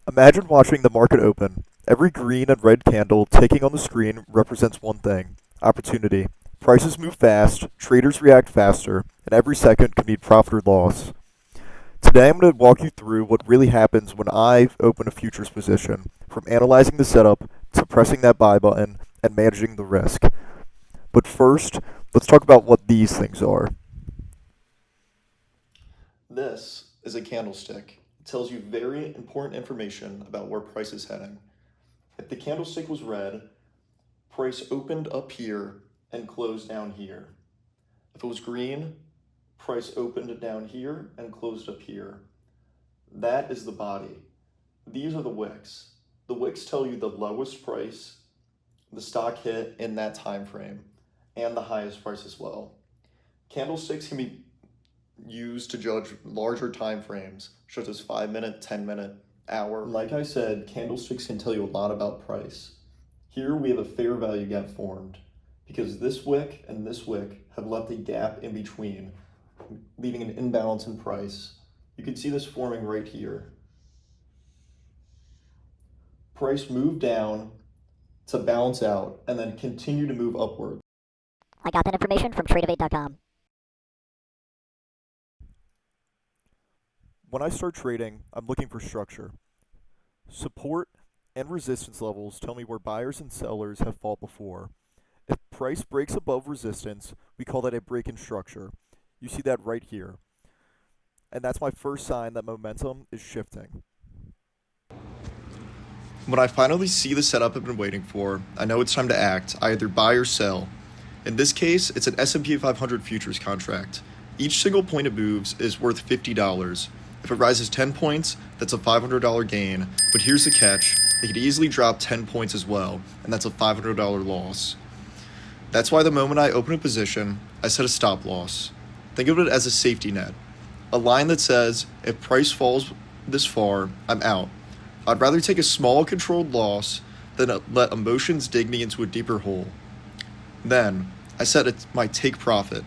Imagine watching the market open. Every green and red candle ticking on the screen represents one thing: opportunity. Prices move fast, traders react faster, and every second can mean profit or loss. Today I'm going to walk you through what really happens when I open a futures position, from analyzing the setup to pressing that buy button and managing the risk. But first, let's talk about what these things are. This is a candlestick. It tells you very important information about where price is heading. If the candlestick was red, price opened up here and closed down here. If it was green, price opened down here and closed up here. That is the body. These are the wicks. The wicks tell you the lowest price the stock hit in that time frame and the highest price as well. Candlesticks can be used to judge larger time frames, such as 5-minute, 10-minute, hour. Like I said, candlesticks can tell you a lot about price. Here we have a fair value gap formed because this wick and this wick have left a gap in between, leaving an imbalance in price. You can see this forming right here. Price moved down to balance out and then continue to move upward. I got that information from tradeovate.com. When I start trading, I'm looking for structure. Support and resistance levels tell me where buyers and sellers have fought before. If price breaks above resistance, we call that a break in structure. You see that right here. And that's my first sign that momentum is shifting. When I finally see the setup I've been waiting for, I know it's time to act. I either buy or sell. In this case, it's an S&P 500 futures contract. Each single point it moves is worth $50. If it rises 10 points, that's a $500 gain. But here's the catch. It could easily drop 10 points as well, and that's a $500 loss. That's why the moment I open a position, I set a stop loss. Think of it as a safety net. A line that says, if price falls this far, I'm out. I'd rather take a small controlled loss than let emotions dig me into a deeper hole. Then, I set my take profit,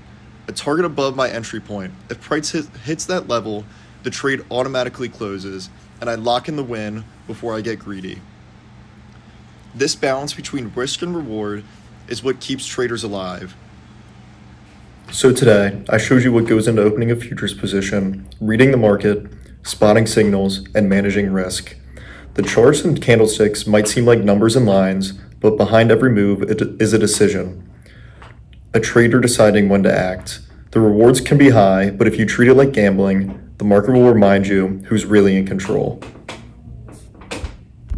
a target above my entry point. If price hits that level, the trade automatically closes, and I lock in the win before I get greedy. This balance between risk and reward is what keeps traders alive. So today, I showed you what goes into opening a futures position, reading the market, spotting signals, and managing risk. The charts and candlesticks might seem like numbers and lines, but behind every move is a decision. A trader deciding when to act. The rewards can be high, but if you treat it like gambling, the market will remind you who's really in control.